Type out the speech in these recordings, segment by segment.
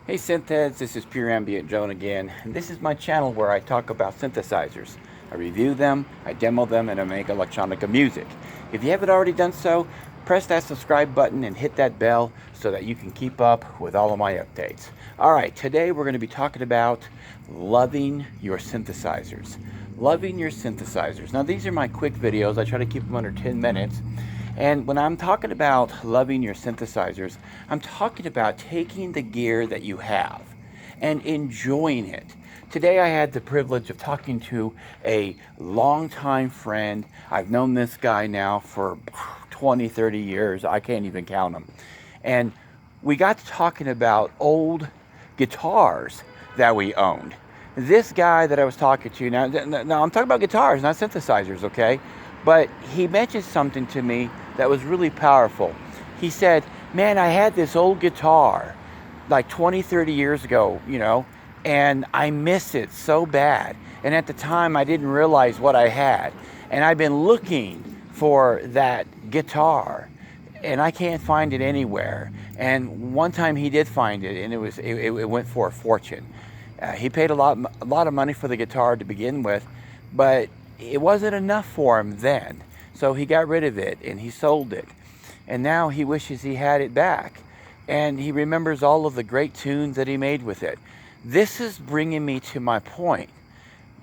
Hey Synths, this is Pure Ambient Joan again, and this is my channel where I talk about synthesizers. I review them, I demo them, and I make electronica music. If you haven't already done so, press that subscribe button and hit that bell so that you can keep up with all of my updates. Alright, today we're going to be talking about loving your synthesizers. Loving your synthesizers. Now these are my quick videos, I try to keep them under 10 minutes. And when I'm talking about loving your synthesizers, I'm talking about taking the gear that you have and enjoying it. Today I had the privilege of talking to a longtime friend. I've known this guy now for 20, 30 years. I can't even count them. And we got to talking about old guitars that we owned. This guy that I was talking to, now I'm talking about guitars, not synthesizers, okay? But he mentioned something to me that was really powerful. He said, man, I had this old guitar like 20, 30 years ago, you know, and I miss it so bad. And at the time, I didn't realize what I had. And I've been looking for that guitar, and I can't find it anywhere. And one time he did find it, and it went for a fortune. He paid a lot of money for the guitar to begin with, but it wasn't enough for him then. So he got rid of it and he sold it. And now he wishes he had it back. And he remembers all of the great tunes that he made with it. This is bringing me to my point.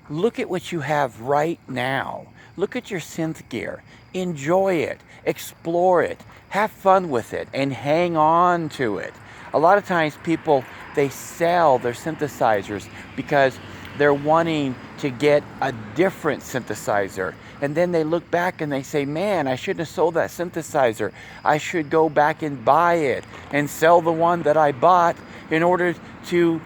Look at what you have right now. Look at your synth gear. Enjoy it. Explore it. Have fun with it and hang on to it. A lot of times people, they sell their synthesizers because they're wanting to get a different synthesizer. And then they look back and they say, man, I shouldn't have sold that synthesizer. I should go back and buy it and sell the one that I bought in order to,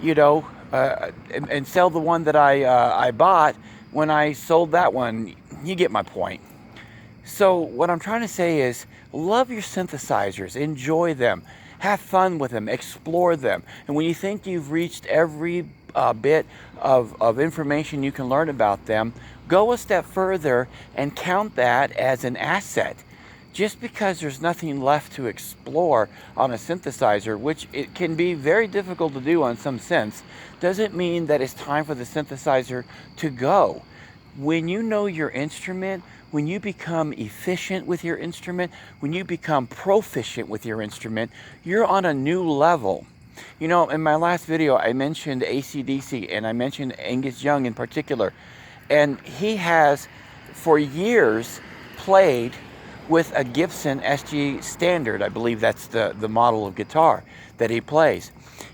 you know, and sell the one that I bought when I sold that one. You get my point. So what I'm trying to say is, love your synthesizers, enjoy them, have fun with them, explore them. And when you think you've reached every bit of information you can learn about them, go a step further and count that as an asset. Just because there's nothing left to explore on a synthesizer, which it can be very difficult to do on some synths, doesn't mean that it's time for the synthesizer to go. When you know your instrument, when you become efficient with your instrument, when you become proficient with your instrument, you're on a new level. You know, in my last video, I mentioned AC/DC, and I mentioned Angus Young in particular. And he has, for years, played with a Gibson SG Standard. I believe that's the model of guitar that he plays.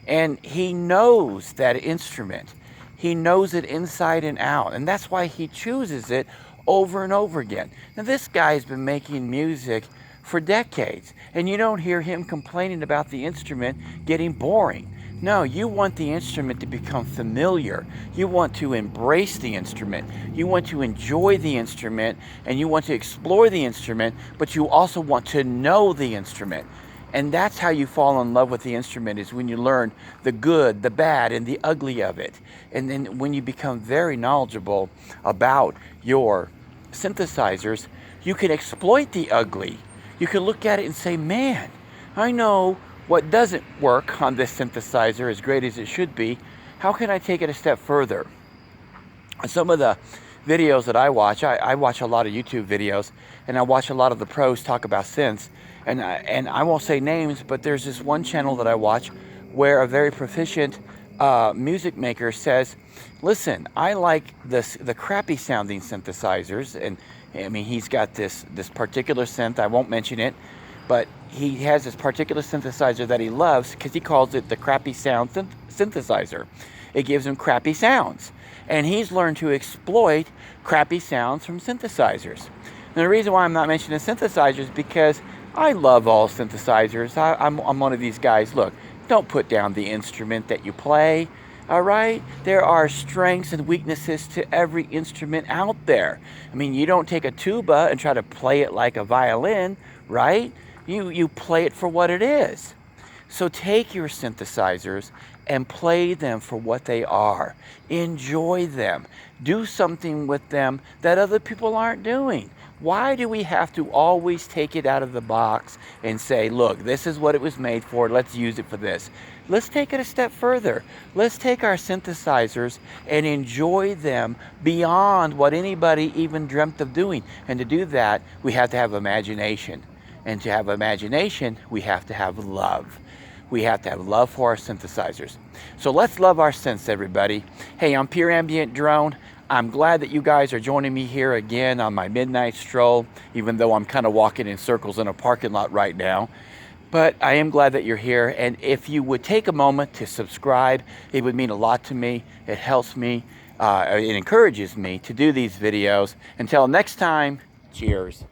And he knows that instrument. He knows it inside and out. And that's why he chooses it over and over again. Now, this guy's been making music for decades, and you don't hear him complaining about the instrument getting boring. No, you want the instrument to become familiar. You want to embrace the instrument. You want to enjoy the instrument, and you want to explore the instrument, but you also want to know the instrument. And that's how you fall in love with the instrument, is when you learn the good, the bad, and the ugly of it. And then when you become very knowledgeable about your synthesizers, you can exploit the ugly. You can look at it and say, man, I know what doesn't work on this synthesizer as great as it should be. How can I take it a step further? Some of the videos that I watch a lot of YouTube videos, and I watch a lot of the pros talk about synths. And I won't say names, but there's this one channel that I watch where a very proficient music maker says, listen, I like the crappy sounding synthesizers. And I mean, he's got this particular synth, I won't mention it, but he has this particular synthesizer that he loves because he calls it the crappy sound synthesizer. It gives him crappy sounds. And he's learned to exploit crappy sounds from synthesizers. And the reason why I'm not mentioning synthesizers is because I love all synthesizers. I'm one of these guys, look, don't put down the instrument that you play. All right? There are strengths and weaknesses to every instrument out there. I mean, you don't take a tuba and try to play it like a violin, right? You play it for what it is. So take your synthesizers and play them for what they are. Enjoy them. Do something with them that other people aren't doing. Why do we have to always take it out of the box and say, look, this is what it was made for, let's use it for this? Let's take it a step further. Let's take our synthesizers and enjoy them beyond what anybody even dreamt of doing. And to do that, we have to have imagination. And to have imagination, we have to have love. We have to have love for our synthesizers. So let's love our synths, everybody. Hey, I'm Pure Ambient Drone. I'm glad that you guys are joining me here again on my midnight stroll, even though I'm kind of walking in circles in a parking lot right now. But I am glad that you're here, and if you would take a moment to subscribe, it would mean a lot to me. It helps me, it encourages me to do these videos. Until next time, cheers.